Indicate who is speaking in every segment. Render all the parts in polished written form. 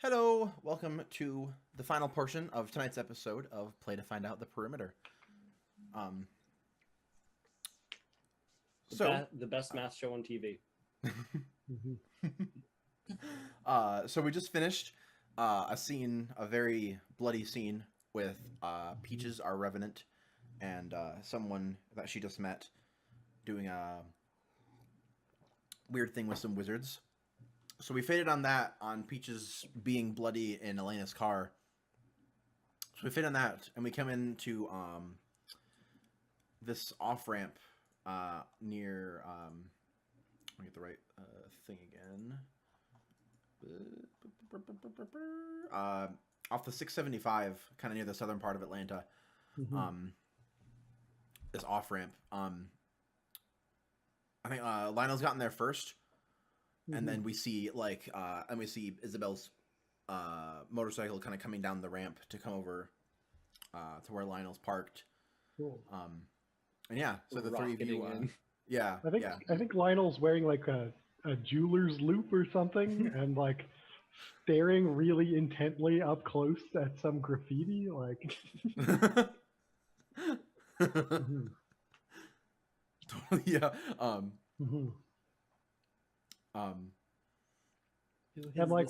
Speaker 1: Hello, welcome to the final portion of tonight's episode of Play to Find Out the Perimeter. Um,
Speaker 2: The best math show on TV.
Speaker 1: So we just finished a scene, a very bloody scene with Peaches, our revenant, and someone that she just met doing a weird thing with some wizards. So we faded on that, on Peaches being bloody in Elena's car. So we fade on that, and we come into this off-ramp near... let me get the right thing again. Off the 675, kind of near the southern part of Atlanta. This off-ramp. I think Lionel's gotten there first. And then we see Isabel's motorcycle kind of coming down the ramp to come over to where Lionel's parked.
Speaker 3: Cool.
Speaker 1: And yeah, so the three of you, yeah,
Speaker 3: I think Lionel's wearing like a jeweler's loop or something, and like staring really intently up close at some graffiti, like.
Speaker 1: Totally, yeah.
Speaker 3: And like,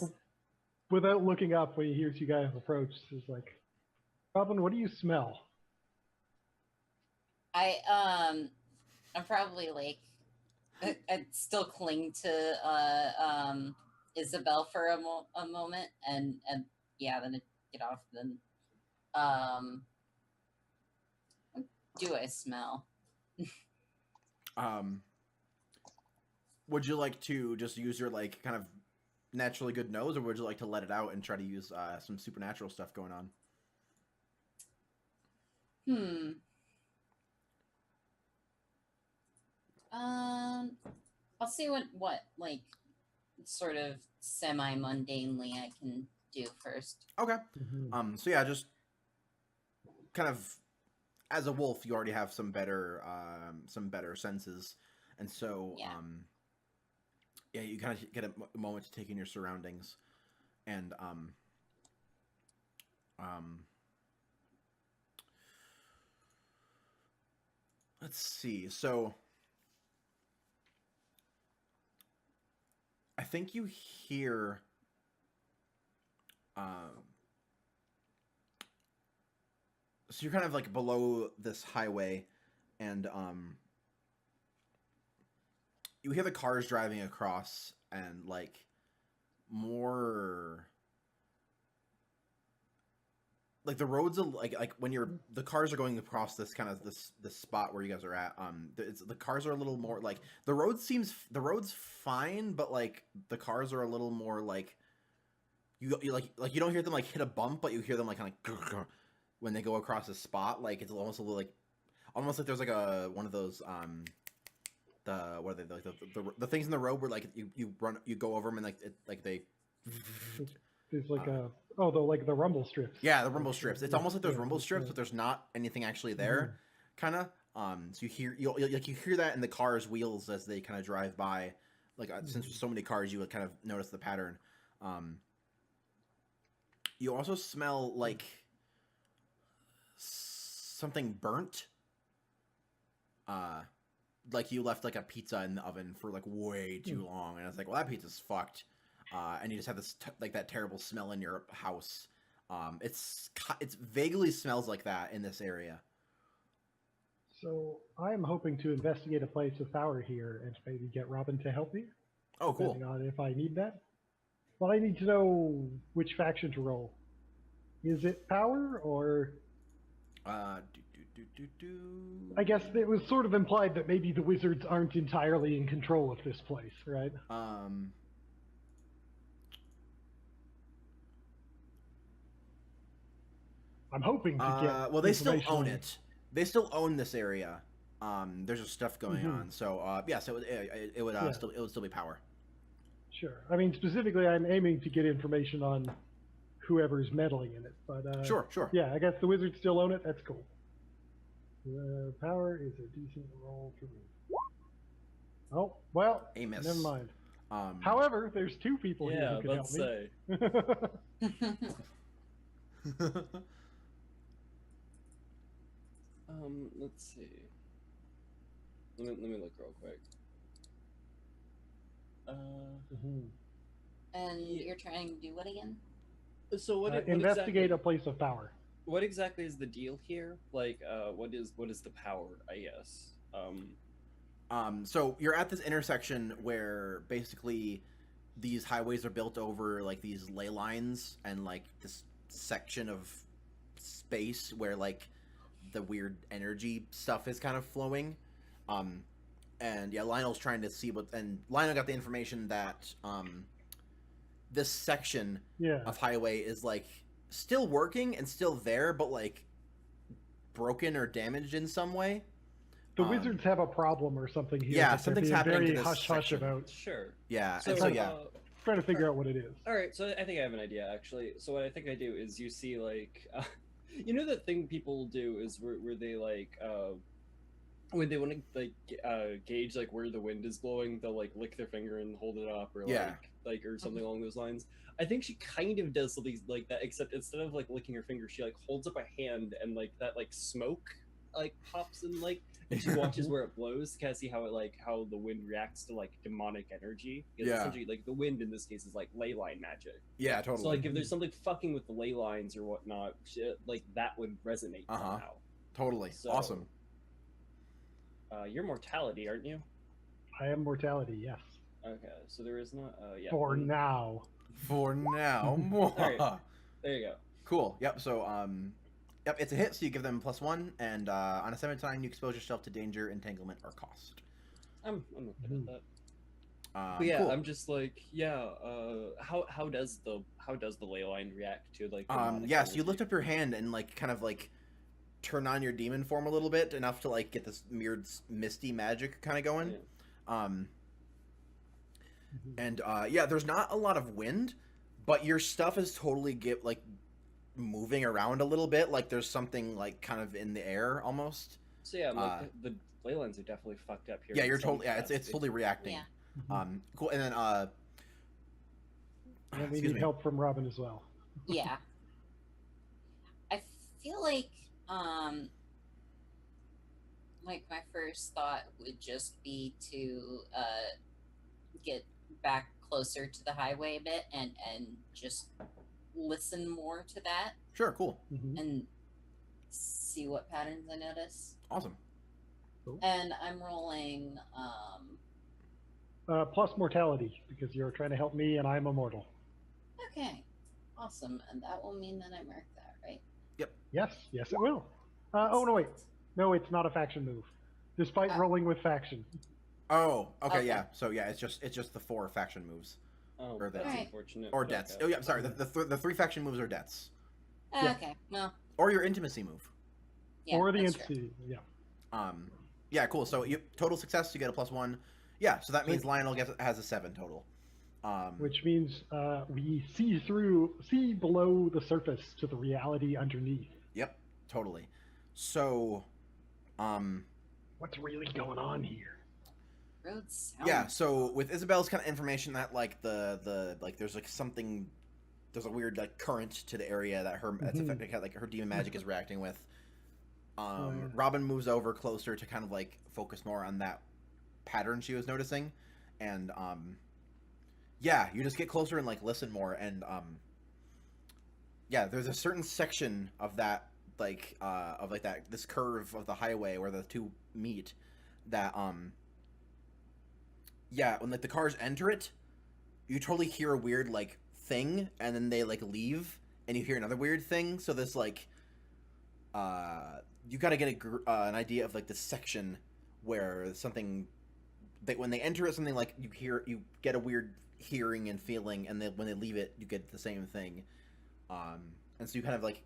Speaker 3: without looking up, when he hears you guys approach, he's like, "Robin, what do you smell?"
Speaker 4: I'm probably like, I'd still cling to Isabel for a moment, and yeah, then I'd get off. Then, what do I smell?
Speaker 1: Would you like to just use your like kind of naturally good nose, or would you like to let it out and try to use some supernatural stuff going on?
Speaker 4: I'll see what like sort of semi-mundanely I can do first.
Speaker 1: Okay. So yeah, just kind of as a wolf, you already have some better senses, and so
Speaker 4: Yeah.
Speaker 1: Yeah, you kind of get a moment to take in your surroundings, and let's see. So I think you hear so you're kind of like below this highway, and you hear the cars driving across, and like more like the roads are like when the cars are going across this kind of this spot where you guys are at. The cars are a little more like the road's fine, but like the cars are a little more like you like you don't hear them like hit a bump, but you hear them like kind of when they go across a spot. Like it's almost a little like there's like a one of those what are they like the things in the road where like you go over them and like they
Speaker 3: There's like the rumble strips.
Speaker 1: Yeah, the rumble strips. It's almost like there's rumble strips, but there's not anything actually there, kind of. So you hear that in the car's wheels as they kind of drive by. Like since there's so many cars, you would kind of notice the pattern. You also smell like something burnt. Like you left like a pizza in the oven for like way too long, and it's like, well, that pizza's fucked. And you just have this that terrible smell in your house. It's vaguely smells like that in this area.
Speaker 3: So I'm hoping to investigate a place of power here and maybe get Robin to help me.
Speaker 1: Oh, cool.
Speaker 3: Depending on if I need that. But I need to know which faction to roll. Is it power or? I guess it was sort of implied that maybe the wizards aren't entirely in control of this place, right? I'm hoping to get.
Speaker 1: Well, they still own it. They still own this area. There's just stuff going on. So yeah, so it would still be power.
Speaker 3: Sure. I mean, specifically, I'm aiming to get information on whoever's meddling in it. But
Speaker 1: sure.
Speaker 3: Yeah, I guess the wizards still own it. That's cool. Power is a decent roll for me. Oh well,
Speaker 1: a miss.
Speaker 3: Never mind. However, there's two people here
Speaker 2: Yeah,
Speaker 3: who can help
Speaker 2: let's say.
Speaker 3: me.
Speaker 2: Let's see. Let me look real quick.
Speaker 3: Mhm.
Speaker 4: And you're trying to do what again?
Speaker 2: So what
Speaker 3: Investigate a place of power.
Speaker 2: what exactly is the deal here? Like, what is the power? I guess.
Speaker 1: So you're at this intersection where basically these highways are built over like these ley lines and like this section of space where like the weird energy stuff is kind of flowing. And yeah, Lionel's trying to see and Lionel got the information that this section of highway is like still working and still there, but like broken or damaged in some way.
Speaker 3: The wizards have a problem or something here.
Speaker 1: Yeah,
Speaker 3: that they're
Speaker 1: something's
Speaker 3: being
Speaker 1: happening to
Speaker 3: very
Speaker 1: this
Speaker 3: hush hush
Speaker 1: section.
Speaker 3: about.
Speaker 2: Sure.
Speaker 1: Yeah,
Speaker 2: So,
Speaker 1: and so yeah.
Speaker 3: Trying to figure out what it is.
Speaker 2: All right, so I think I have an idea actually. So what I think I do is you see like, you know that thing people do is where they like when they want to like gauge like where the wind is blowing, they'll like lick their finger and hold it up or like or something along those lines. I think she kind of does something like that, except instead of like licking her finger, she like holds up a hand and like that like smoke like pops and like and she watches where it blows to kind of see how it like how the wind reacts to like demonic energy. Because essentially like the wind in this case is like ley line magic.
Speaker 1: Yeah, totally.
Speaker 2: So like if there's something fucking with the ley lines or whatnot, like that would resonate somehow.
Speaker 1: Totally. So, awesome.
Speaker 2: You're mortality, aren't you?
Speaker 3: I am mortality, yes.
Speaker 2: Okay, so there is not. Yeah.
Speaker 3: For now.
Speaker 1: For now.
Speaker 2: All right. There you go.
Speaker 1: Cool. Yep. So yep, it's a hit. So you give them +1, and on a 7 time, you expose yourself to danger, entanglement, or cost.
Speaker 2: I'm okay with that.
Speaker 1: But
Speaker 2: yeah,
Speaker 1: cool.
Speaker 2: I'm just like, yeah. How does the ley line react to like?
Speaker 1: Yeah. So you lift up your hand and like kind of like turn on your demon form a little bit, enough to like get this weird misty magic kind of going. Yeah. And yeah, there's not a lot of wind, but your stuff is totally moving around a little bit, like there's something like kind of in the air almost.
Speaker 2: So yeah, like the ley lines are definitely fucked up here.
Speaker 1: Yeah, you're totally it's totally reacting. Yeah. Cool. And then
Speaker 3: and we need help from Robin as well.
Speaker 4: Yeah. I feel like my first thought would just be to get back closer to the highway a bit and just listen more to that.
Speaker 1: Sure, cool.
Speaker 4: And see what patterns I notice.
Speaker 1: Awesome.
Speaker 3: Cool.
Speaker 4: And I'm rolling
Speaker 3: plus mortality, because you're trying to help me and I'm immortal.
Speaker 4: Okay. Awesome. And that will mean that I mark that, right?
Speaker 1: Yep.
Speaker 3: Yes, it will. Oh no, wait. No, it's not a faction move. Despite rolling with faction.
Speaker 1: Oh, okay, yeah. So yeah, it's just the 4 faction moves.
Speaker 2: Oh,
Speaker 1: or
Speaker 2: that's
Speaker 4: right.
Speaker 2: unfortunate.
Speaker 1: Or debts.
Speaker 2: Okay.
Speaker 1: Oh yeah, sorry. The 3 faction moves are debts.
Speaker 3: Yeah.
Speaker 4: Okay. Well.
Speaker 1: Or your intimacy move.
Speaker 4: Yeah,
Speaker 3: or the intimacy. Yeah.
Speaker 1: Yeah, cool. So you total success, you get a +1. Yeah, so that means Lionel has a 7 total.
Speaker 3: Which means we see below the surface to the reality underneath.
Speaker 1: Yep, totally. So,
Speaker 3: what's really going on here?
Speaker 4: Roads.
Speaker 1: Yeah, so with Isabel's kind of information that like the like there's like something, there's a weird like current to the area that that's affecting like her demon magic is reacting with. Robin moves over closer to kind of like focus more on that pattern she was noticing, and yeah, you just get closer and like listen more, and yeah, there's a certain section of that like that this curve of the highway where the two meet that yeah, when like the cars enter it, you totally hear a weird like thing, and then they like leave, and you hear another weird thing. So this like you gotta get an idea of like the section where something that when they enter it, something like you get a weird hearing and feeling, and then when they leave it, you get the same thing. And so you kind of like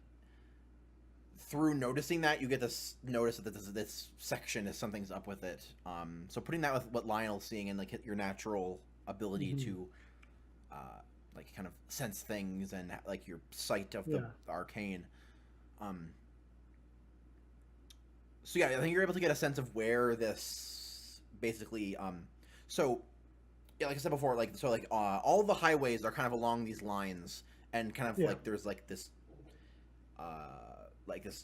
Speaker 1: through noticing that, you get this notice that this section is something's up with it. So putting that with what Lionel's seeing and like your natural ability to like kind of sense things and like your sight of the arcane. So yeah, I think you're able to get a sense of where this basically so yeah, like I said before, like so, like all the highways are kind of along these lines, and kind of
Speaker 3: Yeah.
Speaker 1: like there's like this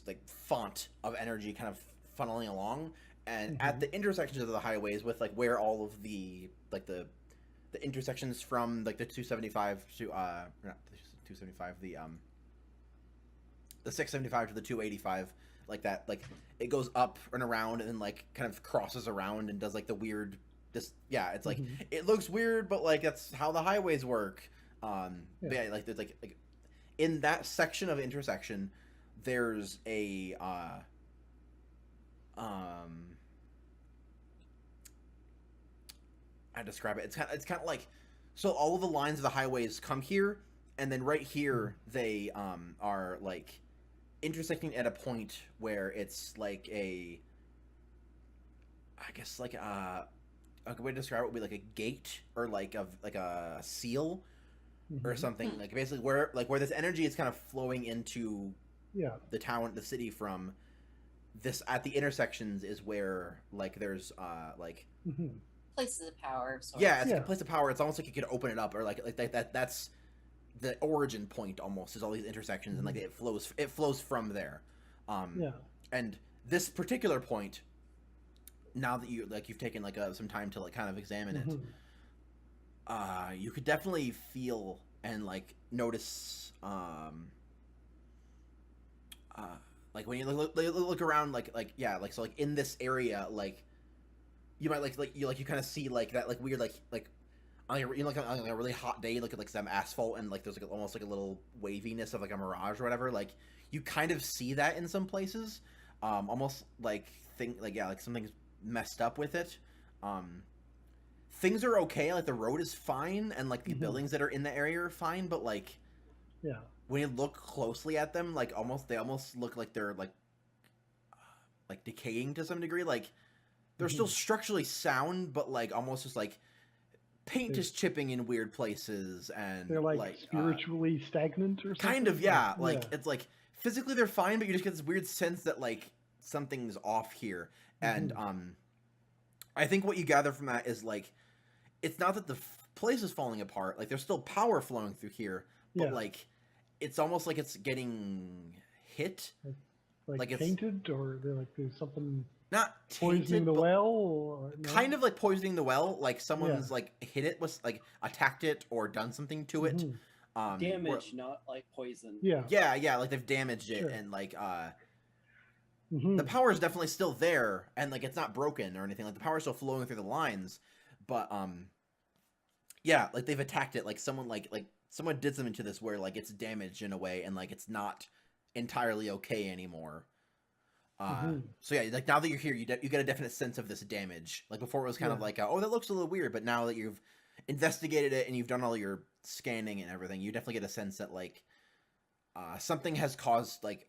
Speaker 1: like font of energy kind of funneling along, and at the intersections of the highways with like where all of the like the intersections from like the 275 to not the 275 the 675 to the 285, like that, like it goes up and around and then like kind of crosses around and does like the weird yeah, it's like it looks weird, but like that's how the highways work. But yeah, like there's like in that section of intersection there's a I describe it. It's kind of like, so all of the lines of the highways come here, and then right here they are like intersecting at a point where it's like I guess like a good way to describe it would be like a gate or like a seal or something. Like basically where this energy is kind of flowing into the town, the city from this at the intersections is where like there's like
Speaker 4: places of power of sorts.
Speaker 1: yeah, it's like a place of power. It's almost like you could open it up, or like that's the origin point almost, is all these intersections, and like it flows from there. And this particular point, now that you've taken like some time to like kind of examine it, you could definitely feel and like notice like when you look around, like yeah, like so like in this area, like you might you kind of see like that like weird like on a really hot day, look at like some asphalt and like there's like almost like a little waviness of like a mirage or whatever. Like you kind of see that in some places, almost like like something's messed up with it. Things are okay, like the road is fine, and like the buildings that are in the area are fine, but like when you look closely at them, like they almost look like they're like decaying to some degree. Like they're still structurally sound, but like almost just like paint is chipping in weird places, and
Speaker 3: they're like spiritually stagnant or something.
Speaker 1: Kind of, yeah. Like it's like physically they're fine, but you just get this weird sense that like something's off here. And I think what you gather from that is like it's not that the place is falling apart. Like there's still power flowing through here, but like it's almost like it's getting hit,
Speaker 3: like
Speaker 1: it's
Speaker 3: tainted, or they're like there's something
Speaker 1: not
Speaker 3: poisoning
Speaker 1: tainted,
Speaker 3: the well, or no?
Speaker 1: Kind of like poisoning the well. Like someone's like hit it with like attacked it or done something to it.
Speaker 2: Damage, not like poison.
Speaker 1: Yeah, like they've damaged it, and like the power is definitely still there, and like it's not broken or anything. Like the power is still flowing through the lines, but yeah, like they've attacked it. Like someone someone did something to this where like it's damaged in a way, and like it's not entirely okay anymore. So yeah, like now that you're here, you get a definite sense of this damage. Like before it was kind of like oh, that looks a little weird, but now that you've investigated it and you've done all your scanning and everything, you definitely get a sense that like something has caused like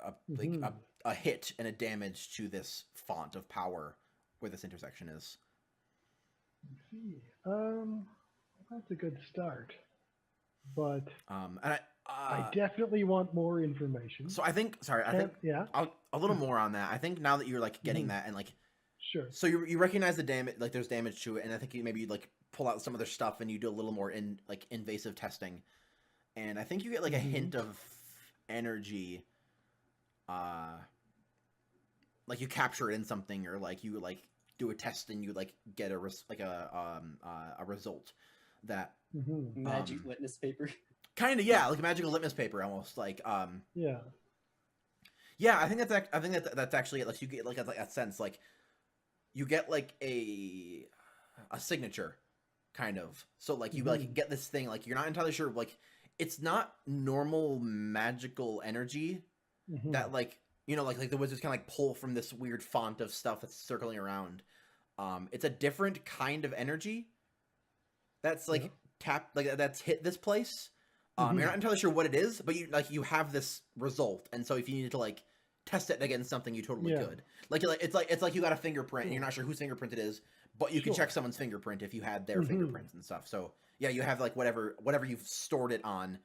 Speaker 1: a hit and a damage to this font of power where this intersection is.
Speaker 3: Let's see. That's a good start, but
Speaker 1: and
Speaker 3: I definitely want more information.
Speaker 1: So I think a little more on that. I think now that you're like getting that, and like so you recognize the damage, like there's damage to it, and I think maybe you like pull out some other stuff and you do a little more invasive testing, and I think you get like a hint of energy, like you capture it in something, or like you like do a test and you like get a result that
Speaker 2: magic litmus paper.
Speaker 1: Kind of, yeah, like a magical litmus paper almost, like yeah, I think that's actually it. Like you get like a sense, like you get like a signature kind of. So like you like get this thing, like you're not entirely sure, like it's not normal magical energy that like like the wizards kind of like pull from this weird font of stuff that's circling around. It's a different kind of energy that's like that's hit this place. You're not entirely sure what it is, but you have this result, and so if you need to like test it against something, you totally could. Like it's like you got a fingerprint, and you're not sure whose fingerprint it is, but you can check someone's fingerprint if you had their fingerprints and stuff. So yeah, you have like whatever you've stored it on,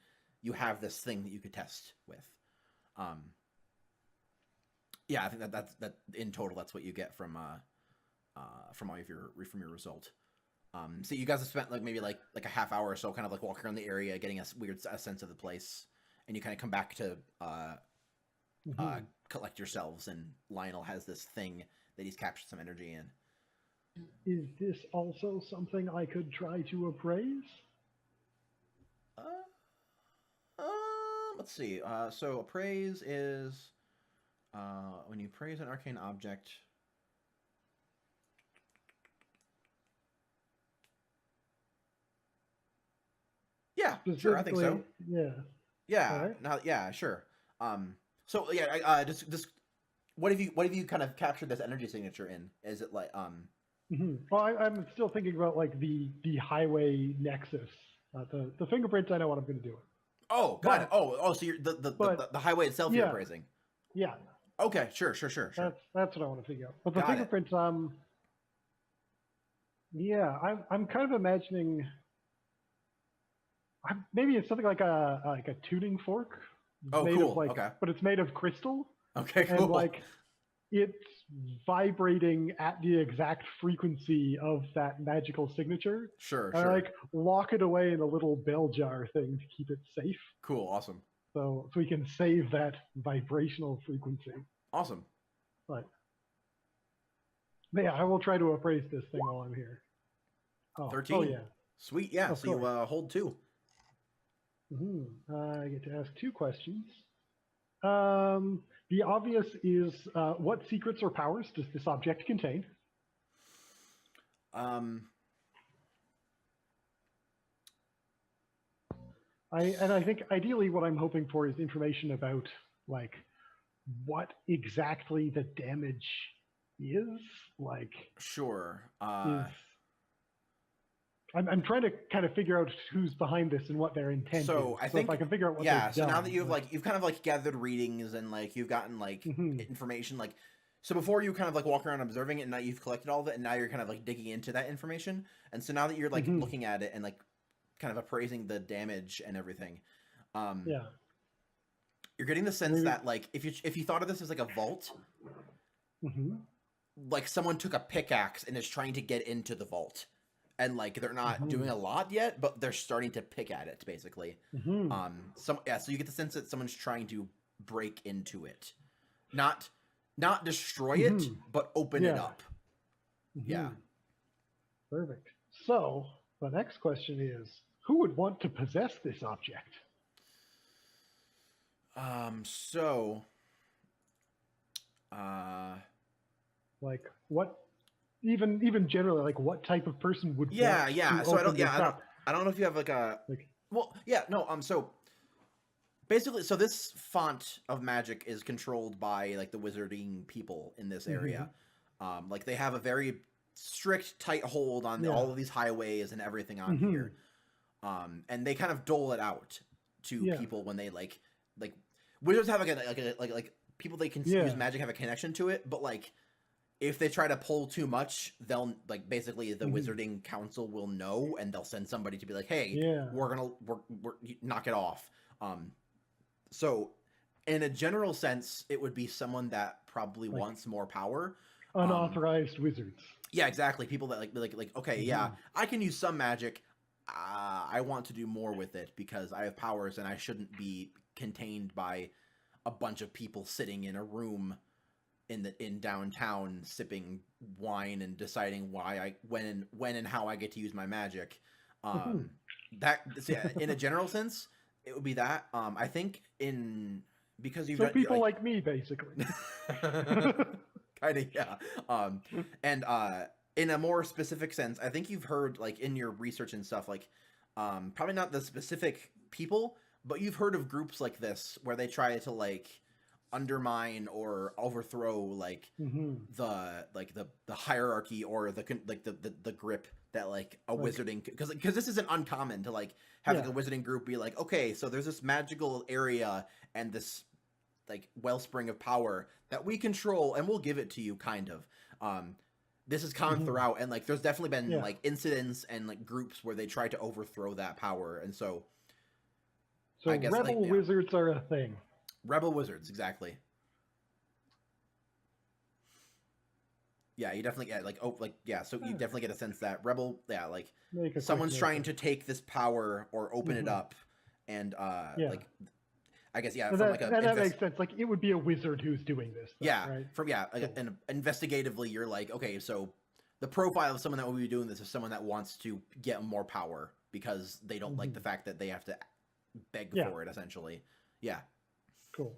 Speaker 1: you have this thing that you could test with. Yeah, I think that in total that's what you get from all of your result. So you guys have spent like maybe like a half hour or so, kind of like walking around the area, getting a a sense of the place, and you kind of come back to collect yourselves. And Lionel has this thing that he's captured some energy in.
Speaker 3: Is this also something I could try to appraise?
Speaker 1: Let's see. So appraise is when you praise an arcane object. Yeah, sure. I think so.
Speaker 3: Yeah.
Speaker 1: Yeah.
Speaker 3: Right.
Speaker 1: Now, yeah, sure. So yeah, just what have you kind of captured this energy signature in? Is it like
Speaker 3: Well, I'm still thinking about like the highway nexus. The fingerprints, I know what I'm going to do.
Speaker 1: Oh, got it. Oh, so you're the highway itself you're appraising.
Speaker 3: Yeah.
Speaker 1: Okay, sure.
Speaker 3: That's what I want to figure out. But the
Speaker 1: Got it.
Speaker 3: fingerprints, yeah, I'm kind of imagining. Maybe it's something like a tuning fork.
Speaker 1: Oh,
Speaker 3: made
Speaker 1: cool.
Speaker 3: Of like,
Speaker 1: Okay.
Speaker 3: But it's made of crystal.
Speaker 1: Okay, cool.
Speaker 3: And like, it's vibrating at the exact frequency of that magical signature.
Speaker 1: Sure.
Speaker 3: I like lock it away in a little bell jar thing to keep it safe.
Speaker 1: Cool. Awesome.
Speaker 3: So we can save that vibrational frequency.
Speaker 1: Awesome.
Speaker 3: But yeah, I will try to appraise this thing while I'm here.
Speaker 1: 13.
Speaker 3: Oh yeah.
Speaker 1: Sweet. Yeah. So you hold 2.
Speaker 3: I get to ask 2 questions. The obvious is, what secrets or powers does this object contain? I think ideally what I'm hoping for is information about like what exactly the damage is. Like,
Speaker 1: sure.
Speaker 3: I'm trying to kind of figure out who's behind this and what their intent
Speaker 1: so
Speaker 3: is.
Speaker 1: I think
Speaker 3: if I can figure out what
Speaker 1: yeah.
Speaker 3: they've
Speaker 1: So now
Speaker 3: done,
Speaker 1: that you've kind of like gathered readings and like you've gotten like information, like so before you kind of like walk around observing it, and now you've collected all of it, and now you're kind of like digging into that information, and so now that you're like looking at it and like kind of appraising the damage and everything,
Speaker 3: yeah,
Speaker 1: you're getting the sense that like if you thought of this as like a vault, like someone took a pickaxe and is trying to get into the vault. And like they're not doing a lot yet, but they're starting to pick at it, basically. So you get the sense that someone's trying to break into it, not destroy it, but open it up. Yeah.
Speaker 3: Perfect. So the next question is, who would want to possess this object? Like what? Even generally, like what type of person would?
Speaker 1: Yeah. So I don't know if you have So basically, so this font of magic is controlled by like the wizarding people in this area. Like they have a very strict, tight hold on all of these highways and everything on here. And they kind of dole it out to people when they like wizards have like people they can use magic have a connection to it, but like if they try to pull too much, they'll like basically the wizarding council will know, and they'll send somebody to be like, hey, we're knock it off. So in a general sense, it would be someone that probably wants more power.
Speaker 3: Unauthorized wizards.
Speaker 1: Yeah, exactly. People that like okay, yeah, I can use some magic. I want to do more with it because I have powers and I shouldn't be contained by a bunch of people sitting in a room in downtown sipping wine and deciding when and how I get to use my magic. In a general sense, it would be that. I think because you've got
Speaker 3: people like me, basically.
Speaker 1: Kind of, yeah. And in a more specific sense, I think you've heard like in your research and stuff, like probably not the specific people, but you've heard of groups like this where they try to like undermine or overthrow like the hierarchy or the grip that like a wizarding, because this isn't uncommon to like have like a wizarding group be like, okay, so there's this magical area and this like wellspring of power that we control and we'll give it to you, kind of. This is common throughout, and like there's definitely been like incidents and like groups where they try to overthrow that power, and so
Speaker 3: I guess rebel wizards are a thing. Rebel
Speaker 1: wizards, exactly. Yeah, you definitely get so you
Speaker 3: Yeah.
Speaker 1: definitely get a sense that Rebel, like
Speaker 3: Make a quick
Speaker 1: someone's
Speaker 3: note
Speaker 1: trying
Speaker 3: there.
Speaker 1: to take this power or open it
Speaker 3: Mhm.
Speaker 1: up, and
Speaker 3: Yeah.
Speaker 1: like I guess
Speaker 3: And
Speaker 1: from
Speaker 3: that,
Speaker 1: like a
Speaker 3: that makes sense. Like it would be a wizard who's doing this, though,
Speaker 1: yeah
Speaker 3: right?
Speaker 1: from yeah like,
Speaker 3: Cool.
Speaker 1: and investigatively you're like, okay, so the profile of someone that will be doing this is someone that wants to get more power because they don't like the fact that they have to beg
Speaker 3: Yeah.
Speaker 1: for it, essentially. Yeah.
Speaker 3: Cool.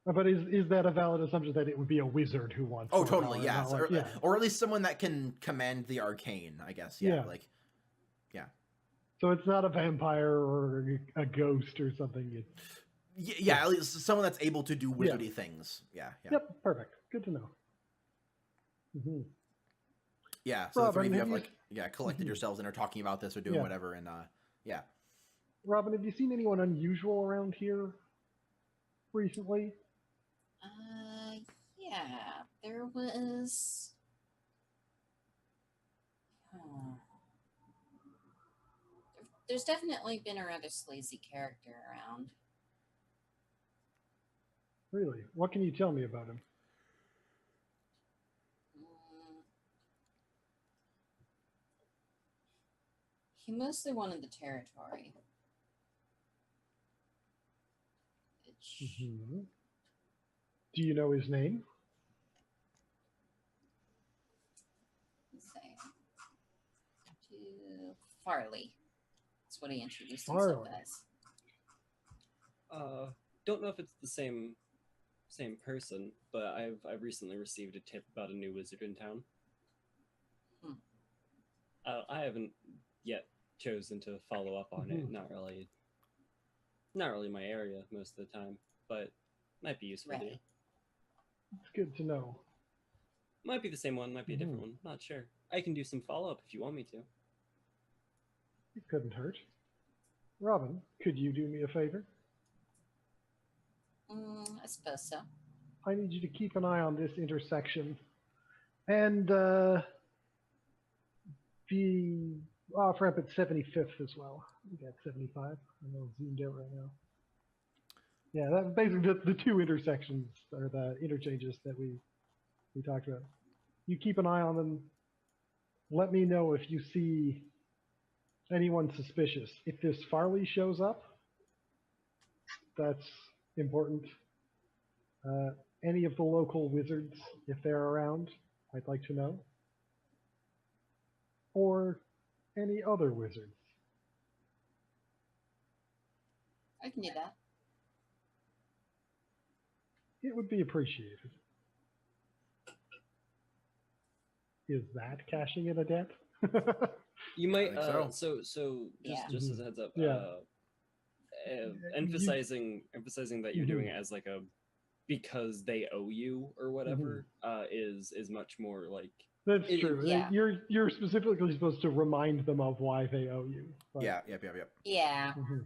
Speaker 3: But is that a valid assumption that it would be a wizard who wants?
Speaker 1: Oh,
Speaker 3: more
Speaker 1: totally.
Speaker 3: power,
Speaker 1: Yeah.
Speaker 3: not like- yeah.
Speaker 1: Or at least someone that can command the arcane, I guess. Yeah.
Speaker 3: Yeah.
Speaker 1: Like, yeah.
Speaker 3: So it's not a vampire or a ghost or something.
Speaker 1: Yeah. At least someone that's able to do wizardy things. Yeah. Yeah.
Speaker 3: Yep. Perfect. Good to know. Mm-hmm.
Speaker 1: Yeah. So the three of
Speaker 3: Robin,
Speaker 1: you
Speaker 3: have
Speaker 1: have
Speaker 3: you-
Speaker 1: collected
Speaker 3: Mhm.
Speaker 1: yourselves and are talking about this or doing
Speaker 3: Yeah.
Speaker 1: whatever. And yeah.
Speaker 3: Robin, have you seen anyone unusual around here recently?
Speaker 4: Yeah, there was. Hmm. There's definitely been a rather sleazy character around.
Speaker 3: Really? What can you tell me about him?
Speaker 4: Mm. He mostly wanted the territory. Which,
Speaker 3: Mm-hmm. Do you know his name?
Speaker 4: let's say, to Farley. That's what he introduced
Speaker 3: Farley.
Speaker 4: himself as.
Speaker 2: Don't know if it's the same person, but I've recently received a tip about a new wizard in town.
Speaker 4: Hmm.
Speaker 2: I haven't yet chosen to follow up on it.
Speaker 3: Mhm.
Speaker 2: Not really my area most of the time, but might be useful to you.
Speaker 4: Right.
Speaker 3: It's good to know.
Speaker 2: Might be the same one, might be a different one. Not sure. I can do some follow up if you want me to.
Speaker 3: It couldn't hurt. Robin, could you do me a favor?
Speaker 4: I suppose so.
Speaker 3: I need you to keep an eye on this intersection and be off ramp at 75th as well. We got 75. I'm all zoomed out right now. Yeah, that's basically the two intersections or the interchanges that we talked about. You keep an eye on them. Let me know if you see anyone suspicious. If this Farley shows up, that's important. Any of the local wizards, if they're around, I'd like to know. Or any other wizards.
Speaker 4: I can do that.
Speaker 3: It would be appreciated. Is that cashing in a debt?
Speaker 2: You might
Speaker 1: think so.
Speaker 2: so
Speaker 4: Yeah.
Speaker 2: just as a heads up,
Speaker 3: Yeah.
Speaker 2: emphasizing that you're doing it as like a because they owe you or whatever is much more like
Speaker 3: That's true.
Speaker 4: Yeah.
Speaker 3: You're specifically supposed to remind them of why they owe you. But-
Speaker 1: Yeah. Yep.
Speaker 4: Yeah,
Speaker 3: Mhm.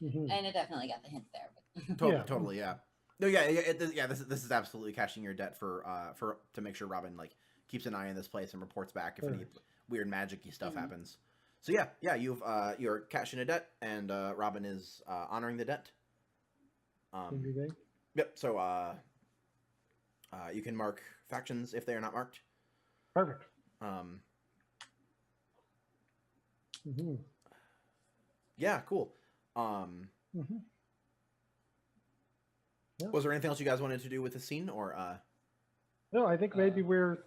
Speaker 3: Mhm.
Speaker 4: and I definitely got the hint there. But
Speaker 1: Totally.
Speaker 3: Yeah.
Speaker 1: Totally. Yeah. No. Yeah. This is absolutely cashing your debt for to make sure Robin like keeps an eye on this place and reports back if any
Speaker 3: Perfect.
Speaker 1: weird magic-y stuff
Speaker 4: Mhm.
Speaker 1: happens. So yeah, you're cashing a debt, and Robin is honoring the debt.
Speaker 3: What do you think?
Speaker 1: Yep. So you can mark factions if they are not marked.
Speaker 3: Perfect.
Speaker 1: Um,
Speaker 3: Mhm.
Speaker 1: yeah. Cool.
Speaker 3: Mhm. Yeah.
Speaker 1: Was there anything else you guys wanted to do with the scene, or
Speaker 3: No, I think maybe we're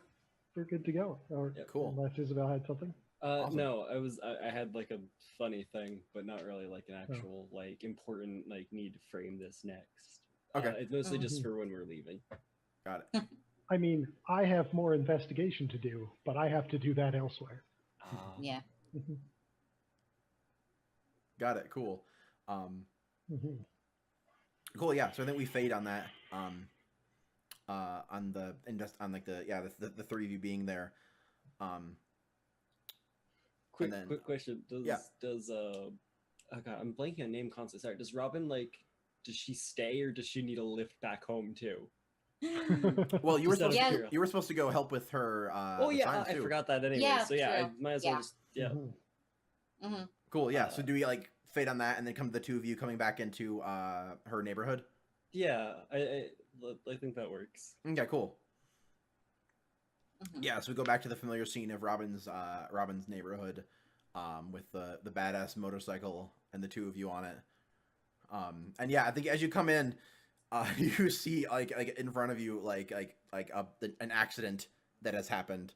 Speaker 3: good to go. Or
Speaker 2: Yeah,
Speaker 1: cool.
Speaker 3: unless Isabel had something.
Speaker 1: Awesome.
Speaker 2: No, I had like a funny thing, but not really like an actual like important like need to frame this next.
Speaker 1: Okay.
Speaker 2: It's mostly just
Speaker 3: Mhm.
Speaker 2: for when we're leaving.
Speaker 1: Got it.
Speaker 3: I mean, I have more investigation to do, but I have to do that elsewhere.
Speaker 4: yeah,
Speaker 3: Mhm.
Speaker 1: Got it. Cool.
Speaker 3: Mhm.
Speaker 1: Cool. Yeah. So I think we fade on that. On the the three of you being there.
Speaker 2: Quick
Speaker 1: then-
Speaker 2: quick question. Does oh god, I'm blanking on name constantly. Sorry. Does Robin does she stay or does she need a lift back home too?
Speaker 1: Well, you were
Speaker 2: Just out
Speaker 1: supposed
Speaker 2: of
Speaker 4: Yeah.
Speaker 1: to,
Speaker 2: curiosity.
Speaker 1: you were supposed to go help with her.
Speaker 2: Oh
Speaker 1: the
Speaker 2: yeah,
Speaker 1: signs,
Speaker 2: I
Speaker 1: too.
Speaker 2: forgot that anyway.
Speaker 4: Yeah,
Speaker 2: So yeah, I
Speaker 4: true.
Speaker 2: might as well
Speaker 4: Yeah.
Speaker 2: just yeah.
Speaker 3: Mhm.
Speaker 4: hmm
Speaker 1: Cool. Yeah. So do we like fade on that and then come to the two of you coming back into her neighborhood?
Speaker 2: Yeah, I think that works.
Speaker 1: Okay. Cool. Yeah, so we go back to the familiar scene of Robin's neighborhood, with the badass motorcycle and the two of you on it. And yeah, I think as you come in, you see like in front of you an accident that has happened.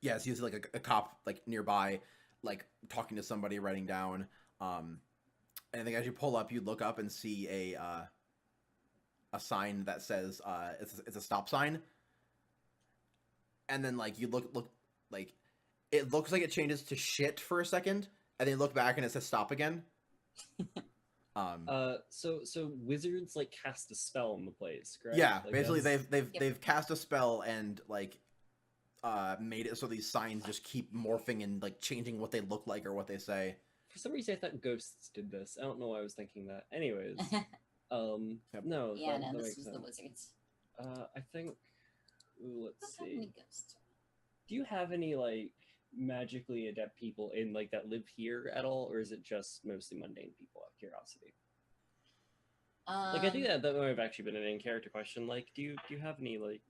Speaker 1: Yeah, so you see like a cop like nearby, like talking to somebody, writing down. And I think as you pull up, you look up and see a sign that says it's a stop sign. And then like you look like it looks like it changes to shit for a second, and then you look back and it says stop again.
Speaker 2: So wizards like cast a spell on the place, correct?
Speaker 1: Yeah,
Speaker 2: Like,
Speaker 1: basically
Speaker 2: that's-
Speaker 1: they've cast a spell and like made it so these signs just keep morphing and like changing what they look like or what they say.
Speaker 2: For some reason, I thought ghosts did this. I don't know why I was thinking that. Anyways,
Speaker 1: Yep.
Speaker 2: no,
Speaker 4: Yeah,
Speaker 2: that
Speaker 4: no, this
Speaker 2: makes
Speaker 4: was the
Speaker 2: sense.
Speaker 4: wizards.
Speaker 2: I think. Ooh, let's
Speaker 4: Don't have any
Speaker 2: see.
Speaker 4: ghosts.
Speaker 2: Do you have any like magically adept people in like that live here at all, or is it just mostly mundane people? Out of curiosity. Like I think that might have actually been an in-character question. Like, do you have any like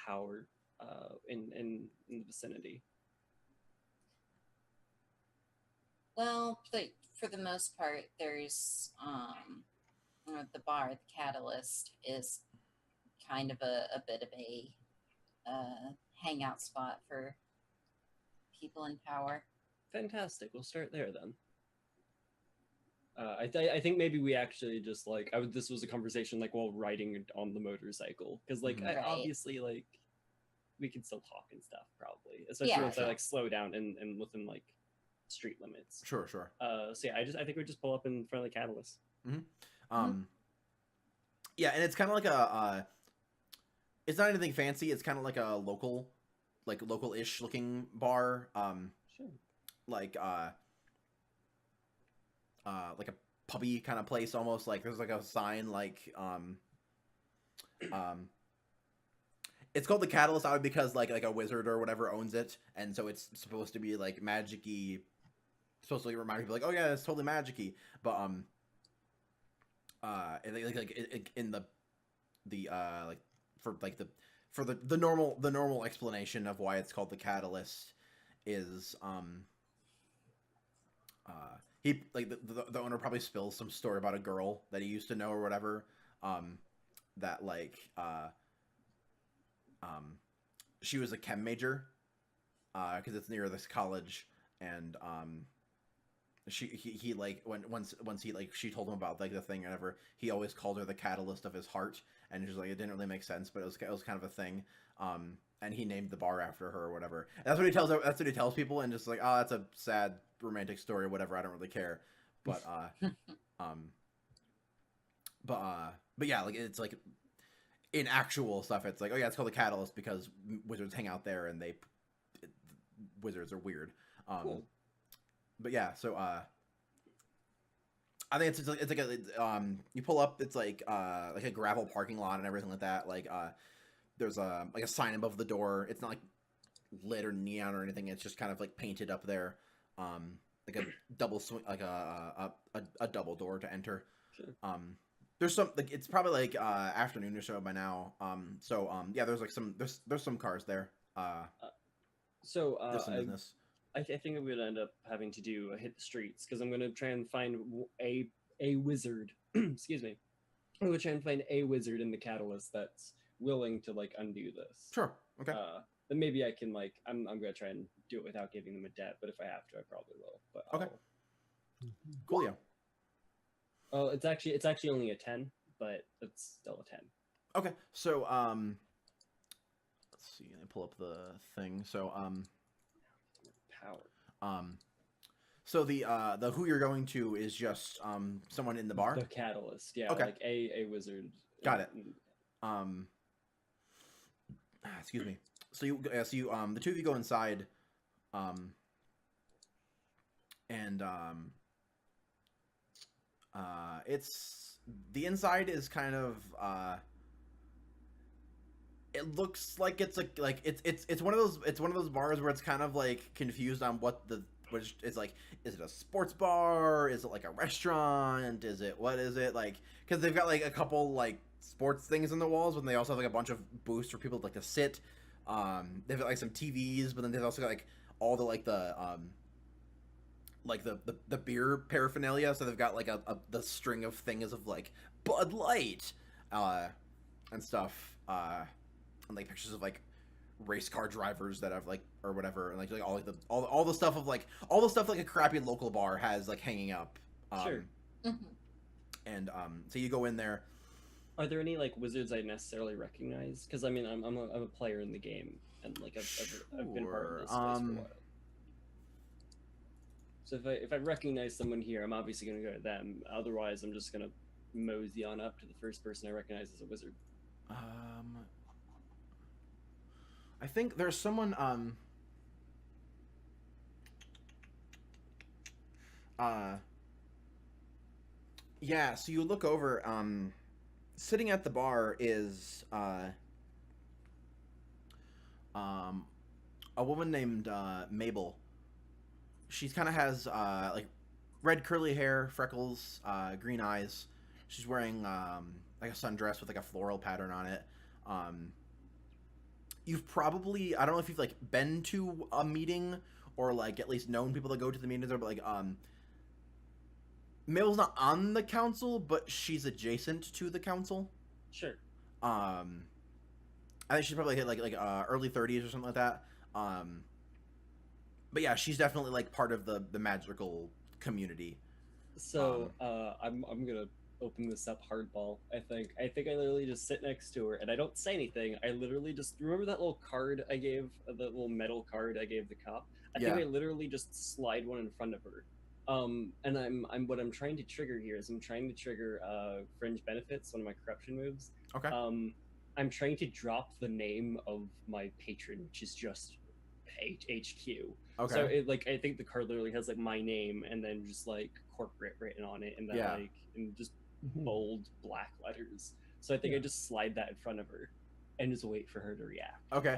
Speaker 2: power in the vicinity?
Speaker 4: Well, for the most part, there's the bar, the Catalyst, is kind of a bit of a hangout spot for people in power.
Speaker 2: Fantastic. We'll start there then. I think maybe we actually just like this was a conversation like while riding on the motorcycle because like
Speaker 1: Mhm.
Speaker 2: I,
Speaker 4: Right.
Speaker 2: obviously like we can still talk and stuff probably, especially
Speaker 4: Yeah,
Speaker 2: once I
Speaker 1: sure.
Speaker 2: like slow down and within like street limits.
Speaker 1: Sure.
Speaker 2: So yeah, I think we just pull up in front of the Catalyst.
Speaker 1: Yeah, and it's kind of like a it's not anything fancy. It's kind of like a local-ish looking bar.
Speaker 2: Sure.
Speaker 1: Like like a pubby kind of place almost. Like there's like a sign like it's called the Catalyst out because like a wizard or whatever owns it, and so it's supposed to be like magic-y, supposed to like remind people like, oh yeah, it's totally magic-y. But in the like for the normal explanation of why it's called the Catalyst is he like the owner probably spills some story about a girl that he used to know or whatever, that like she was a chem major because it's near this college, and he like once he like she told him about like the thing or whatever, he always called her the catalyst of his heart, and she's like it didn't really make sense, but it was kind of a thing, and he named the bar after her or whatever. And that's what he tells people, and just like, oh, that's a sad romantic story or whatever, I don't really care. But but yeah, like it's like in actual stuff it's like, oh yeah, it's called the Catalyst because wizards hang out there and wizards are weird.
Speaker 2: Cool.
Speaker 1: But yeah, so I think it's like you pull up, it's like a gravel parking lot and everything like that. Like there's like a sign above the door. It's not like lit or neon or anything. It's just kind of like painted up there. Like a double swing, like a double door to enter.
Speaker 2: Sure.
Speaker 1: There's some like it's probably like afternoon or so by now. Yeah, there's like there's some cars there.
Speaker 2: So
Speaker 1: There's some business.
Speaker 2: I think I'm gonna end up having to do hit the streets because I'm gonna try and find a wizard. Excuse me. I'm gonna try and find a wizard in the Catalyst that's willing to like undo this.
Speaker 1: Sure. Okay.
Speaker 2: Then maybe I can like I'm gonna try and do it without giving them a debt, but if I have to, I probably will. But
Speaker 1: Okay. Cool. Yeah.
Speaker 2: Oh, it's actually only a 10, but it's still a 10.
Speaker 1: Okay. So let's see. Let me pull up the thing. So
Speaker 2: Power.
Speaker 1: So the who you're going to is just someone in the bar.
Speaker 2: The Catalyst, yeah.
Speaker 1: Okay.
Speaker 2: Like a wizard.
Speaker 1: Got it. Excuse me. So you the two of you go inside, and it's the inside is kind of it looks like it's one of those bars where it's kind of like confused on what the which is like, is it a sports bar? Is it like a restaurant? What is it like? Because they've got like a couple like sports things in the walls, but they also have like a bunch of booths for people to, like to sit. They've got like some TVs, but then they've also got like all the the beer paraphernalia. So they've got like the string of things of like Bud Light, and stuff, and like pictures of like race car drivers that have like or whatever, and like all like all the stuff of like all the stuff like a crappy local bar has like hanging up.
Speaker 2: Sure.
Speaker 1: And so you go in there.
Speaker 2: Are there any like wizards I necessarily recognize? Because I mean, I'm a player in the game, and like I've been part of this space for a while. So if I recognize someone here, I'm obviously going to go to them. Otherwise, I'm just going to mosey on up to the first person I recognize as a wizard.
Speaker 1: I think there's someone. Yeah. So you look over. Sitting at the bar is a woman named Mabel. She kind of has like red curly hair, freckles, green eyes. She's wearing like a sundress with like a floral pattern on it. You've probably, I don't know if you've like been to a meeting or like at least known people that go to the meetings, but like Mabel's not on the council, but she's adjacent to the council.
Speaker 2: Sure.
Speaker 1: I think she's probably hit like early 30s or something like that. But yeah, she's definitely like part of the magical community.
Speaker 2: So I'm gonna open this up hardball. I think I literally just sit next to her and I don't say anything. I literally just remember that little card I gave, the little metal card I gave the cop. I think I literally just slide one in front of her. And I'm what I'm trying to trigger here is I'm trying to trigger fringe benefits, one of my corruption moves.
Speaker 1: Okay.
Speaker 2: I'm trying to drop the name of my patron, which is just HQ.
Speaker 1: Okay.
Speaker 2: So it like I think the card literally has like my name and then just like corporate written on it and then like in just bold black letters. So I think I just slide that in front of her and just wait for her to react.
Speaker 1: Okay.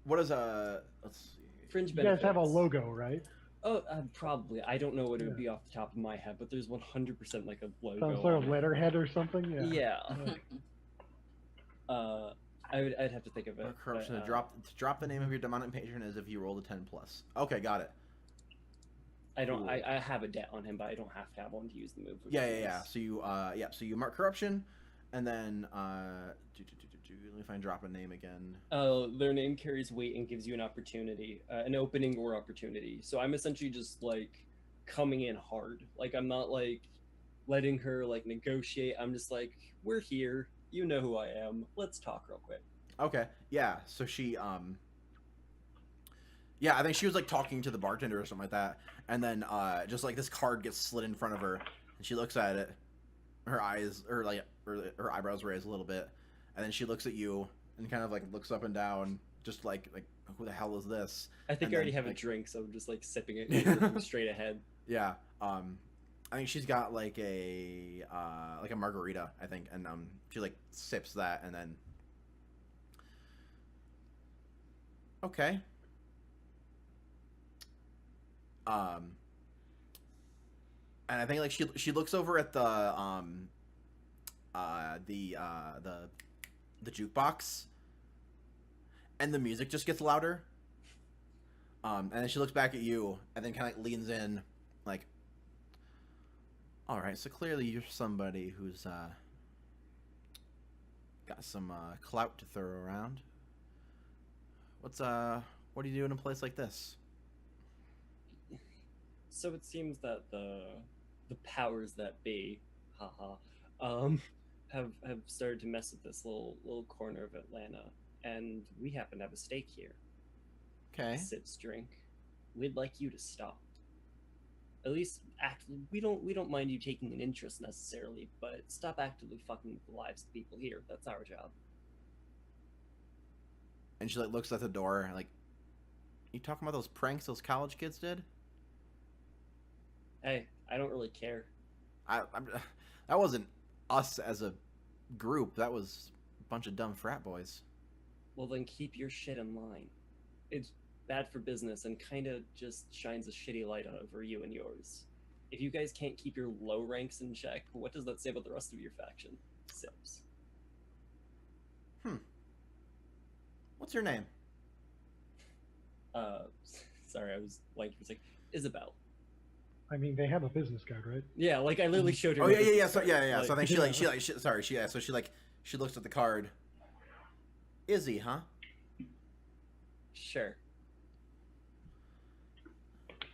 Speaker 1: What is let's see.
Speaker 2: Fringe
Speaker 3: You
Speaker 2: benefits.
Speaker 3: guys have a logo, right?
Speaker 2: Oh, probably. I don't know what it would be off the top of my head, but there's 100% like a logo.
Speaker 3: Some sort of
Speaker 2: on it.
Speaker 3: letterhead or something.
Speaker 2: Yeah. I'd have to think of it.
Speaker 1: Corruption. To drop the name of your demonic patron as if you rolled a 10+. Okay, got it.
Speaker 2: I don't.
Speaker 1: Cool.
Speaker 2: I have a debt on him, but I don't have to have one to use the move.
Speaker 1: Yeah. So you so you mark corruption, and then let me find drop a name again.
Speaker 2: Their name carries weight and gives you an opportunity, an opening or opportunity. So I'm essentially just like coming in hard. Like I'm not like letting her like negotiate. I'm just like, we're here. You know who I am. Let's talk real quick.
Speaker 1: Okay. Yeah. So she yeah, I think she was like talking to the bartender or something like that, and then just like this card gets slid in front of her, and she looks at it. Her eyes, or her eyebrows raise a little bit, and then she looks at you and kind of like looks up and down, just like who the hell is this?
Speaker 2: I think
Speaker 1: And
Speaker 2: I already
Speaker 1: then,
Speaker 2: have
Speaker 1: like,
Speaker 2: a drink, so I'm just like sipping it looking straight ahead.
Speaker 1: Yeah. I think she's got like a margarita, I think, and she like sips that and then. Okay. And I think like she looks over at the jukebox, and the music just gets louder. And then she looks back at you, and then kind of like leans in, like, all right, so clearly you're somebody who's got some clout to throw around. What do you do in a place like this?
Speaker 2: So it seems that the powers that be, have started to mess with this little corner of Atlanta, and we happen to have a stake here.
Speaker 1: Okay.
Speaker 2: Sips drink. We'd like you to stop. At least we don't mind you taking an interest necessarily, but stop actively fucking with the lives of the people here. That's our job.
Speaker 1: And she like looks at the door, like, you talking about those pranks those college kids did?
Speaker 2: Hey, I don't really care.
Speaker 1: That wasn't us as a group. That was a bunch of dumb frat boys.
Speaker 2: Well, then keep your shit in line. bad for business and kind of just shines a shitty light over you and yours. If you guys can't keep your low ranks in check, what does that say about the rest of your faction? Sips.
Speaker 1: What's your name?
Speaker 2: Uh, sorry, I was blanking for a second. Isabel.
Speaker 3: I mean, they have a business card, right?
Speaker 2: Yeah, like I literally showed her.
Speaker 1: Oh
Speaker 2: my
Speaker 1: yeah, yeah, yeah.
Speaker 2: business
Speaker 1: So
Speaker 2: card.
Speaker 1: yeah, yeah. So I think
Speaker 3: Yeah.
Speaker 1: she looks at the card. Izzy, huh?
Speaker 2: Sure.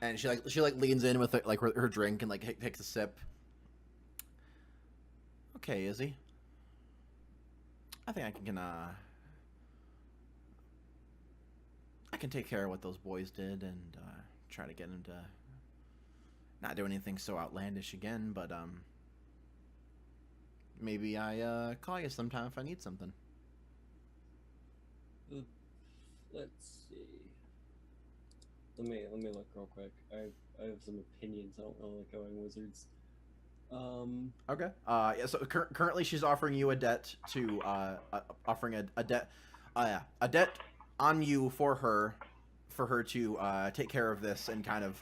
Speaker 1: And she leans in with like her drink and like takes a sip. Okay, Izzy. I think I can take care of what those boys did and try to get them to not do anything so outlandish again. But maybe I call you sometime if I need something.
Speaker 2: Let's see. Let me look real quick. I have some opinions. I don't really like going wizards.
Speaker 1: Okay. Yeah. So currently, she's offering you a debt to offering a debt, a debt on you for her to take care of this and kind of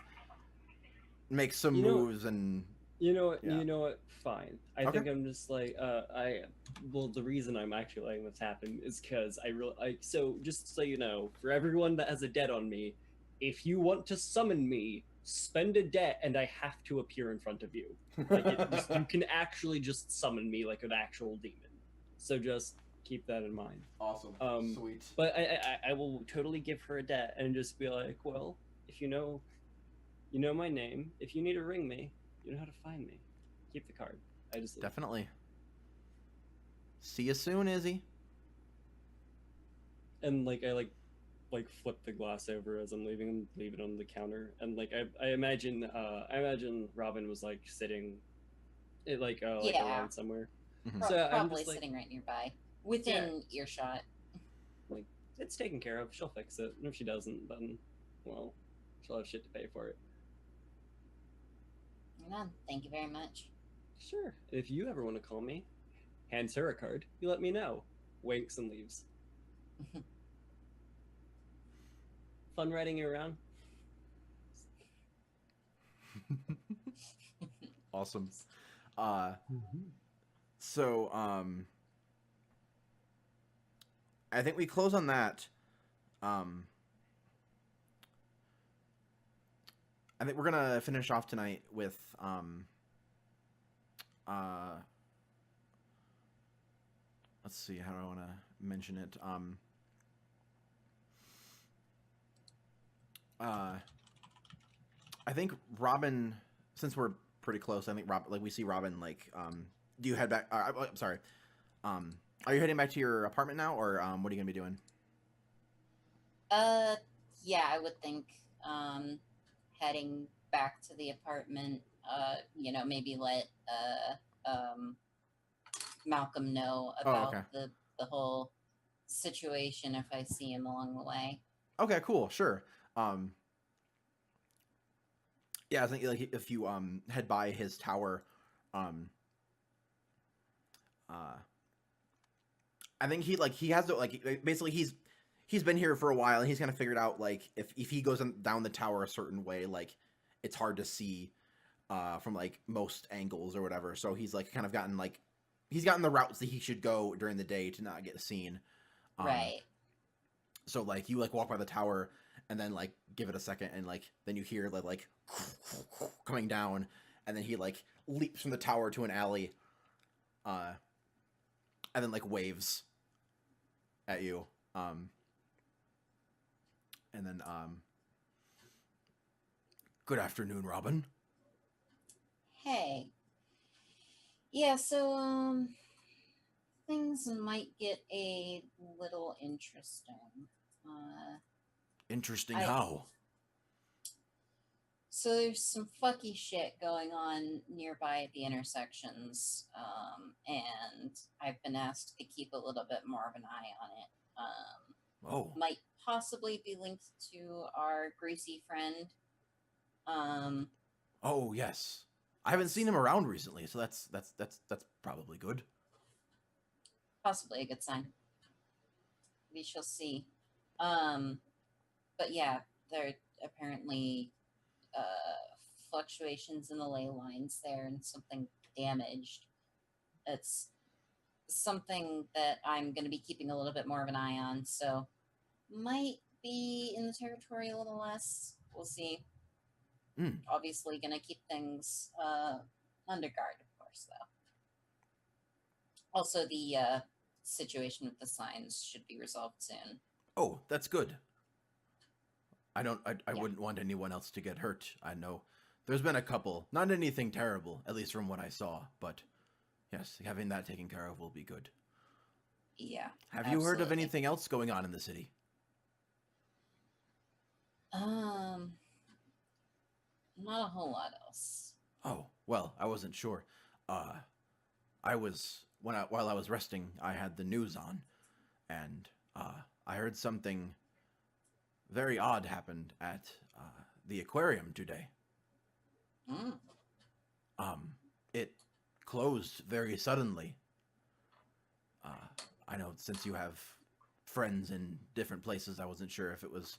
Speaker 1: make some
Speaker 2: You know-
Speaker 1: moves and
Speaker 2: You know what?
Speaker 1: Yeah.
Speaker 2: You know what? Fine. I
Speaker 1: Okay.
Speaker 2: think I'm just like well, the reason I'm actually letting this happen is because so just so you know, for everyone that has a debt on me, if you want to summon me, spend a debt and I have to appear in front of you. Like you can actually just summon me like an actual demon. So just keep that in mind.
Speaker 1: awesome. Sweet.
Speaker 2: But I will totally give her a debt and just be like, well, if you know my name. If you need to ring me, you know how to find me. Keep the card. I just
Speaker 1: Definitely. See you soon, Izzy.
Speaker 2: and like I flip the glass over as I'm leaving and leave it on the counter. And like I imagine Robin was like sitting like
Speaker 4: Yeah.
Speaker 2: around somewhere.
Speaker 1: Mhm.
Speaker 2: So I'm
Speaker 4: Probably
Speaker 2: just like,
Speaker 4: sitting right nearby, within earshot.
Speaker 2: like it's taken care of. She'll fix it. And if she doesn't, then well, she'll have shit to pay for it.
Speaker 4: No, thank you very much.
Speaker 2: Sure. If you ever want to call me, hands her a card. You let me know. Winks and leaves. Fun riding you around.
Speaker 1: Awesome.
Speaker 3: Mhm.
Speaker 1: So I think we close on that. I think we're gonna finish off tonight with let's see, how do I want to mention it? I think Robin, since we're pretty close, I think we see Robin like do you head back? I'm sorry. Are you heading back to your apartment now, or what are you gonna be doing?
Speaker 4: Yeah, I would think heading back to the apartment. Maybe let Malcolm know about
Speaker 1: okay.
Speaker 4: the whole situation if I see him along the way.
Speaker 1: Okay, cool, sure. Yeah, I think like if you head by his tower, I think he has to basically he's been here for a while and he's kind of figured out like if he goes down the tower a certain way, like it's hard to see from like most angles or whatever. So he's like kind of gotten the routes that he should go during the day to not get seen.
Speaker 4: Right.
Speaker 1: So like you like walk by the tower and then like give it a second and like then you hear like coming down and then he like leaps from the tower to an alley, and then like waves at you, and then good afternoon, Robin.
Speaker 4: Hey. Yeah, so things might get a little interesting.
Speaker 1: Interesting.
Speaker 4: I-
Speaker 1: How?
Speaker 4: So there's some fucky shit going on nearby at the intersections, and I've been asked to keep a little bit more of an eye on it.
Speaker 1: Oh,
Speaker 4: Might possibly be linked to our greasy friend.
Speaker 1: oh yes. I haven't seen him around recently, so that's probably good.
Speaker 4: Possibly a good sign. We shall see. but yeah, there are apparently fluctuations in the ley lines there and something damaged. It's something that I'm going to be keeping a little bit more of an eye on. So might be in the territory a little less. We'll see. Obviously, going to keep things under guard, of course, though. Also, the situation with the signs should be resolved soon.
Speaker 1: Oh, that's good. I
Speaker 4: Yeah.
Speaker 1: wouldn't want anyone else to get hurt. I know there's been a couple, not anything terrible, at least from what I saw, but yes, having that taken care of will be good.
Speaker 4: Yeah.
Speaker 1: Have you heard of
Speaker 4: absolutely.
Speaker 1: anything else going on in the city?
Speaker 4: Not a whole lot else.
Speaker 1: Oh, well, I wasn't sure. While I was resting, I had the news on, and I heard something very odd happened at the aquarium today.
Speaker 4: Mm.
Speaker 1: It closed very suddenly. I know since you have friends in different places, I wasn't sure if it was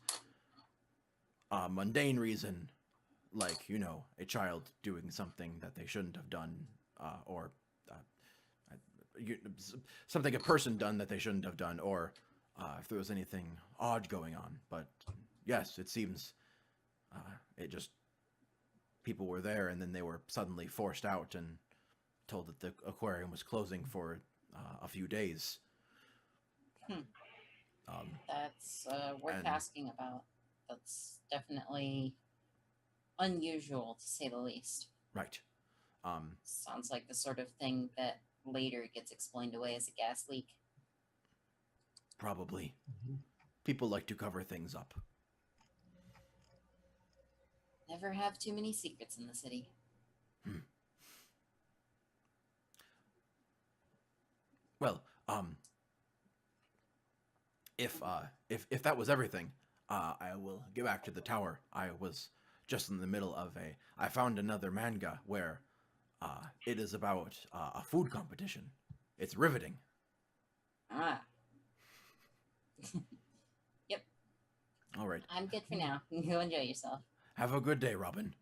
Speaker 1: a mundane reason, like, you know, a child doing something that they shouldn't have done, or something a person done that they shouldn't have done, or if there was anything odd going on. But yes, it seems it just people were there and then they were suddenly forced out and told that the aquarium was closing for a few days.
Speaker 4: That's worth
Speaker 1: and-
Speaker 4: asking about. That's definitely unusual, to say the least.
Speaker 1: Right.
Speaker 4: Sounds like the sort of thing that later gets explained away as a gas leak.
Speaker 1: Probably. People like to cover things up.
Speaker 4: Never have too many secrets in the city.
Speaker 1: Well, if that was everything, I will get back to the tower. I was just in the middle of I found another manga where it is about a food competition. It's riveting.
Speaker 4: Ah. Yep.
Speaker 1: All right.
Speaker 4: I'm good for now. Go enjoy yourself.
Speaker 1: Have a good day, Robin.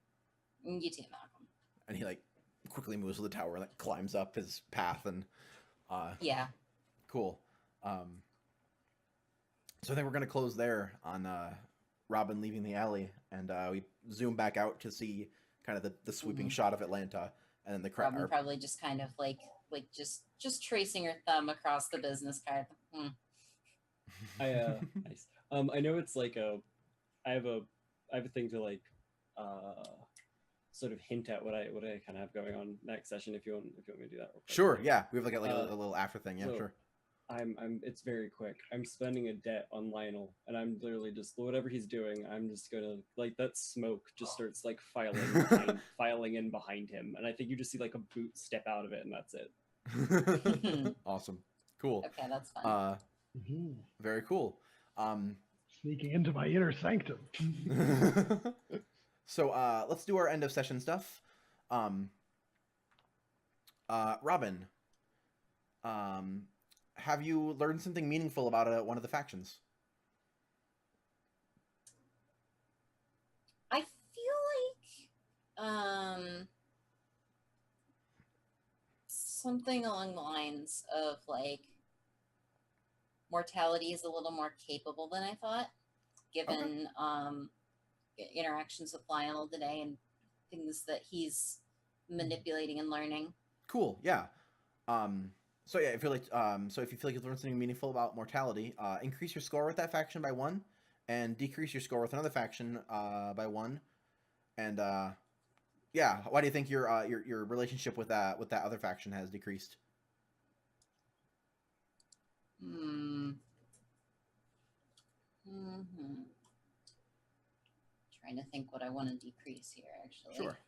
Speaker 4: You too, Malcolm.
Speaker 1: And he like quickly moves to the tower and like climbs up his path and
Speaker 4: Yeah.
Speaker 1: cool. So I think we're gonna close there on Robin leaving the alley, and we zoom back out to see kind of the sweeping shot of Atlanta, and then the crowd.
Speaker 4: Robin probably just kind of like just tracing her thumb across the business card.
Speaker 2: Nice. I know it's like I have a thing to like sort of hint at what I kind of have going on next session if you want me to do that real quick.
Speaker 1: Sure, yeah, we have like a little after thing. Yeah,
Speaker 2: so
Speaker 1: sure.
Speaker 2: It's very quick. I'm spending a debt on Lionel, and I'm literally just whatever he's doing. I'm just gonna like that smoke just starts like filing in behind him, and I think you just see like a boot step out of it, and that's it.
Speaker 1: Awesome, cool.
Speaker 4: Okay, that's fun.
Speaker 1: Very cool.
Speaker 3: Sneaking into my inner sanctum.
Speaker 1: So let's do our end of session stuff. Robin, have you learned something meaningful about one of the factions?
Speaker 4: I feel like something along the lines of like mortality is a little more capable than I thought, given interactions with Lionel today and things that he's manipulating and learning.
Speaker 1: Cool. Yeah. So yeah, if you like, so if you feel like you've learned something meaningful about mortality, increase your score with that faction by 1, and decrease your score with another faction by 1. And yeah, why do you think your relationship with that other faction has decreased?
Speaker 4: Trying to think what I want to decrease here, actually.
Speaker 1: Sure.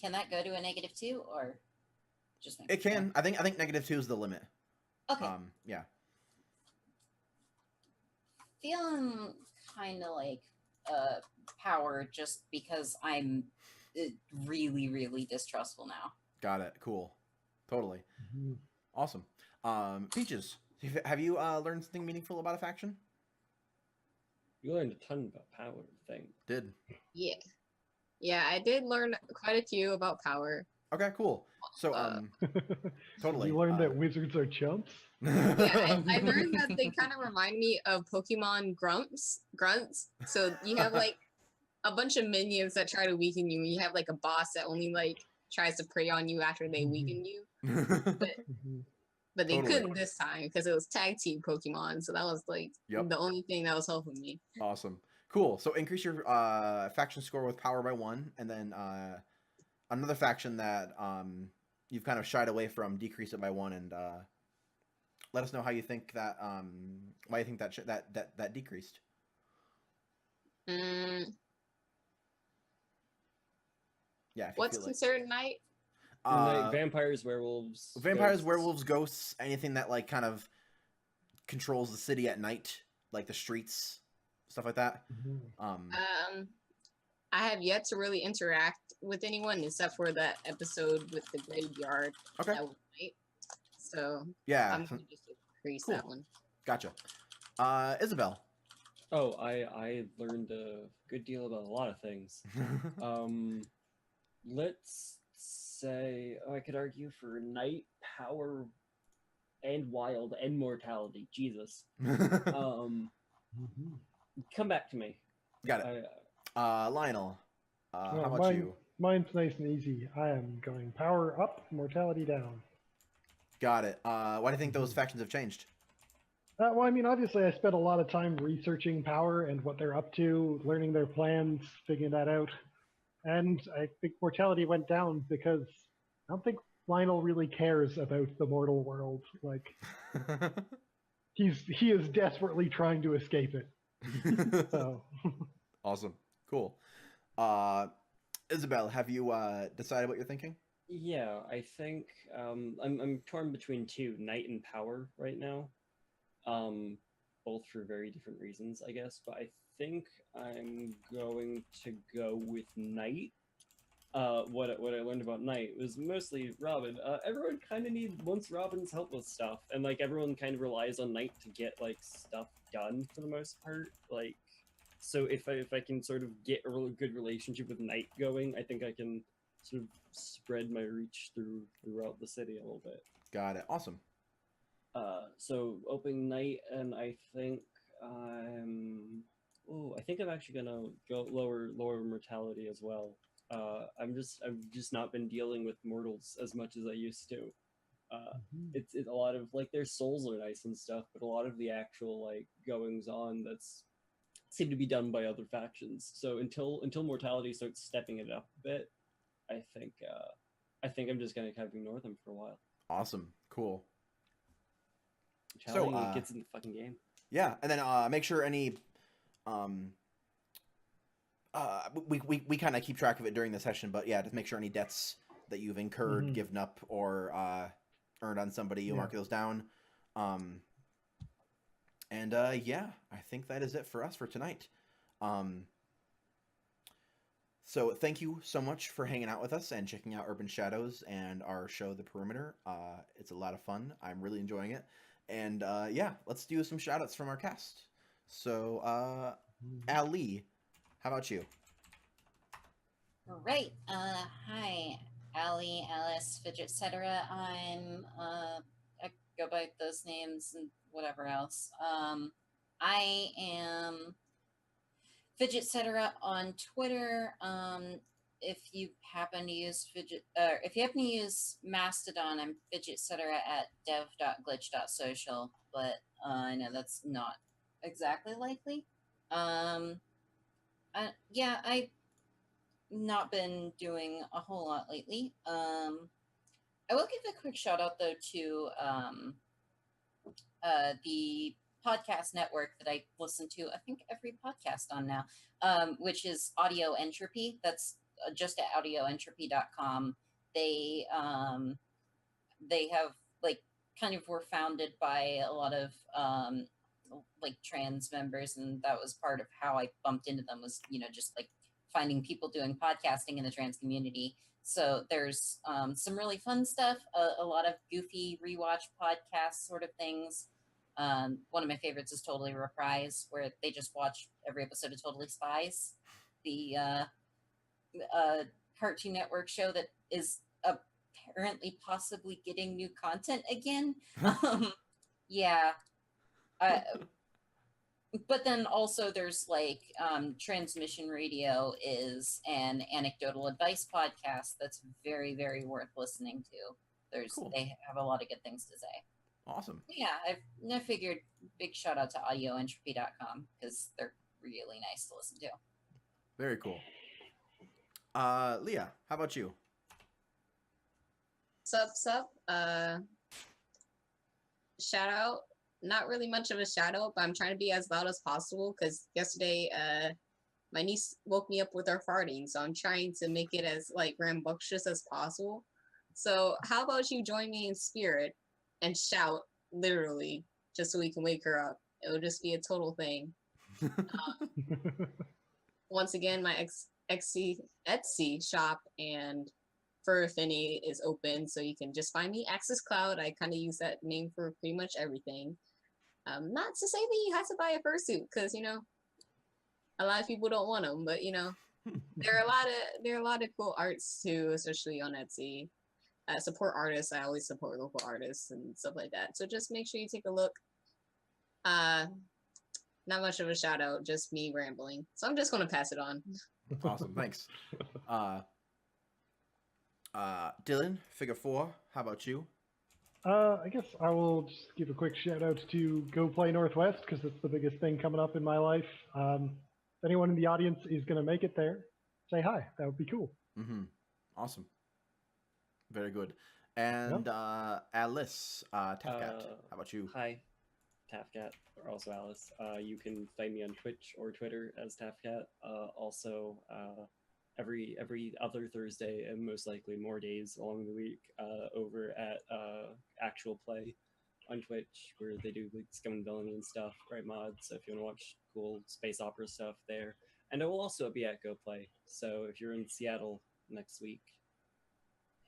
Speaker 4: Can that go to a -2 or just
Speaker 1: it can? I think -2 is the limit.
Speaker 4: Okay.
Speaker 1: Yeah.
Speaker 4: Feeling kind of like power just because I'm really, really distrustful now.
Speaker 1: Got it. Cool. Totally. Awesome. Peaches, have you learned something meaningful about a faction?
Speaker 2: You learned a ton about power thing.
Speaker 1: Did.
Speaker 5: Yeah. Yeah, I did learn quite a few about power.
Speaker 1: Okay, cool. So totally.
Speaker 3: You learned that wizards are chumps.
Speaker 5: Yeah, I learned that they kind of remind me of Pokemon grunts. So you have like a bunch of minions that try to weaken you. You have like a boss that only like tries to prey on you after they weaken you. But they
Speaker 1: Totally.
Speaker 5: couldn't this time because it was tag team Pokemon. So that was like
Speaker 1: Yep.
Speaker 5: the only thing that was helping me.
Speaker 1: Awesome. Cool. So increase your faction score with power by 1, and then another faction that you've kind of shied away from, decrease it by 1, and let us know how you think that why you think that decreased.
Speaker 5: Mm,
Speaker 1: Yeah. If you
Speaker 5: what's
Speaker 1: feel
Speaker 5: considered night?
Speaker 2: Like vampires, werewolves,
Speaker 1: vampires,
Speaker 2: ghosts.
Speaker 1: werewolves, ghosts, anything that like kind of controls the city at night, like the streets, stuff like that.
Speaker 5: I have yet to really interact with anyone except for that episode with the graveyard.
Speaker 1: Okay.
Speaker 5: That was night. So
Speaker 1: Yeah.
Speaker 5: I'm gonna just increase
Speaker 1: Cool.
Speaker 5: that one.
Speaker 1: Gotcha. Isabel.
Speaker 2: Oh, I learned a good deal about a lot of things. Let's say I could argue for night, power, and wild, and mortality. Jesus. Come back to me.
Speaker 1: Got it. Lionel. How about
Speaker 3: mine,
Speaker 1: you?
Speaker 3: Mine's nice and easy. I am going power up, mortality down.
Speaker 1: Got it. Why do you think those factions have changed?
Speaker 3: Well, I mean, obviously, I spent a lot of time researching power and what they're up to, learning their plans, figuring that out. And I think mortality went down because I don't think Lionel really cares about the mortal world. Like, he is desperately trying to escape it. So,
Speaker 1: Awesome. Cool. Isabel, have you decided what you're thinking?
Speaker 2: Yeah, I think I'm torn between two, night and power right now. Both for very different reasons, I guess. But I think I'm going to go with night. What I learned about night was mostly Robin. Everyone kind of wants Robin's help with stuff, and like everyone kind of relies on night to get like stuff done for the most part. Like, so if I can sort of get a really good relationship with night going, I think I can sort of spread my reach throughout the city a little bit.
Speaker 1: Got it. Awesome.
Speaker 2: So opening night, and I think I think I'm actually gonna go lower mortality as well. I've just not been dealing with mortals as much as I used to. It's a lot of like their souls are nice and stuff, but a lot of the actual like goings on that's seem to be done by other factions. So until mortality starts stepping it up a bit, I think I'm just gonna kind of ignore them for a while.
Speaker 1: Awesome. Cool.
Speaker 2: Challenging it gets in the fucking game.
Speaker 1: Yeah, and then make sure any we kind of keep track of it during the session, but yeah, just make sure any debts that you've incurred, given up, or earned on somebody, you mark those down. And yeah, I think that is it for us for tonight. So thank you so much for hanging out with us and checking out Urban Shadows and our show, The Perimeter. It's a lot of fun. I'm really enjoying it. And yeah, let's do some shout-outs from our cast. So, Ali, how about you?
Speaker 4: Right. Hi, Ali, Alice, Fidget, etc. I go by those names and whatever else. I am Fidget, etc. on Twitter. If you happen to use Mastodon, I'm Fidget, etc. at dev.glitch.social. But I know that's not exactly likely. Yeah, I've not been doing a whole lot lately. I will give a quick shout out though to the podcast network that I listen to, I think every podcast on now, which is Audio Entropy. That's just at audioentropy.com. They have like kind of were founded by a lot of like trans members, and that was part of how I bumped into them was, just like finding people doing podcasting in the trans community. So there's some really fun stuff, a lot of goofy rewatch podcast sort of things. One of my favorites is Totally Reprise, where they just watch every episode of Totally Spies, the Cartoon Network show that is apparently possibly getting new content again. Yeah. But then also there's like Transmission Radio is an anecdotal advice podcast that's very, very worth listening to.
Speaker 1: Cool.
Speaker 4: They have a lot of good things to say.
Speaker 1: Awesome.
Speaker 4: Yeah, I figured big shout out to audioentropy.com because they're really nice to listen to.
Speaker 1: Very cool. Leah, how about you?
Speaker 5: Sup. Shout out. Not really much of a shout out, but I'm trying to be as loud as possible because yesterday my niece woke me up with her farting, so I'm trying to make it as like rambunctious as possible. So how about you join me in spirit and shout literally just so we can wake her up? It'll just be a total thing. Once again, my Etsy shop and Fur Affinity is open, so you can just find me Access Cloud. I kind of use that name for pretty much everything. Not to say that you have to buy a fursuit, because a lot of people don't want them, but there are a lot of cool arts too, especially on Etsy. Support artists. I always support local artists and stuff like that. So just make sure you take a look. Not much of a shout out, just me rambling. So I'm just gonna pass it on.
Speaker 1: Awesome, thanks. Dylan, Figure 4, how about you?
Speaker 3: I guess I will just give a quick shout out to Go Play Northwest because it's the biggest thing coming up in my life. If anyone in the audience is going to make it there, say hi. That would be cool.
Speaker 1: Mm-hmm. Awesome. Very good. And Alice, Tafcat, how about you?
Speaker 2: Hi, Tafcat, or also Alice. You can find me on Twitch or Twitter as Tafcat. Also, every other Thursday and most likely more days along the week over at Actual Play on Twitch, where they do like Scum and Villainy and stuff, right mods. So if you want to watch cool space opera stuff there, and I will also be at Go Play. So if you're in Seattle next week,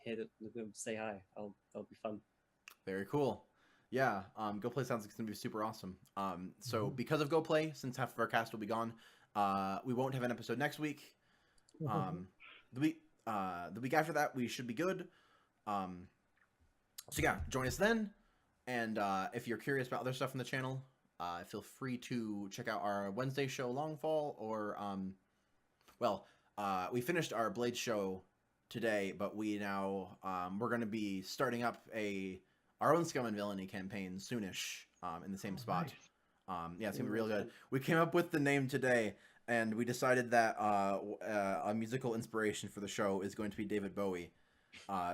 Speaker 2: hit it, say hi. That'll be fun.
Speaker 1: Very cool. Yeah, Go Play sounds like it's gonna be super awesome. So because of Go Play, since half of our cast will be gone, we won't have an episode next week. The week after that we should be good. So yeah, join us then. And if you're curious about other stuff on the channel, feel free to check out our Wednesday show Longfall, or we finished our Blade show today, but we now we're going to be starting up our own Scum and Villainy campaign soonish in the same spot.
Speaker 3: Nice.
Speaker 1: Yeah, it's gonna be real good. We came up with the name today, and we decided that a musical inspiration for the show is going to be David Bowie.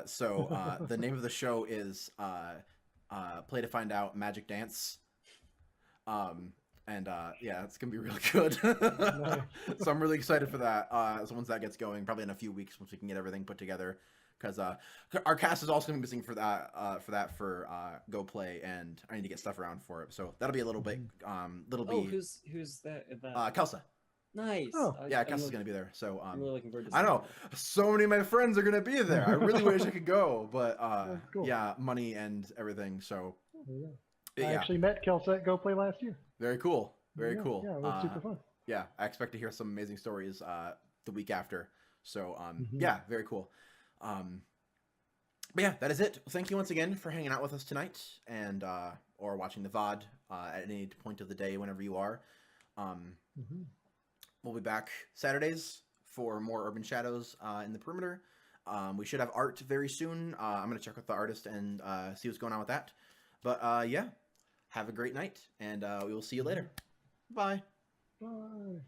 Speaker 1: So the name of the show is Play to Find Out Magic Dance. Yeah, it's gonna be really good. So I'm really excited for that. So once that gets going, probably in a few weeks, once we can get everything put together, because our cast is also gonna be missing for Go Play, and I need to get stuff around for it. So that'll be a little bit
Speaker 2: Who's that?
Speaker 1: Kelsa.
Speaker 2: Nice.
Speaker 3: Oh.
Speaker 1: Yeah, Kelsa's gonna be there. So
Speaker 2: I'm really looking forward to
Speaker 1: I know so many of my friends are gonna be there. I really wish I could go, but
Speaker 3: cool.
Speaker 1: yeah, money and everything. So
Speaker 3: I actually met Kelsa at Go Play last year.
Speaker 1: very cool. Very cool.
Speaker 3: Yeah, it was super fun.
Speaker 1: Yeah, I expect to hear some amazing stories the week after. So yeah, very cool. But yeah, that is it. Thank you once again for hanging out with us tonight, and or watching the VOD at any point of the day, whenever you are. We'll be back Saturdays for more Urban Shadows in the Perimeter. We should have art very soon. I'm going to check with the artist and see what's going on with that. But yeah, have a great night, and we will see you later. Bye.
Speaker 3: Bye.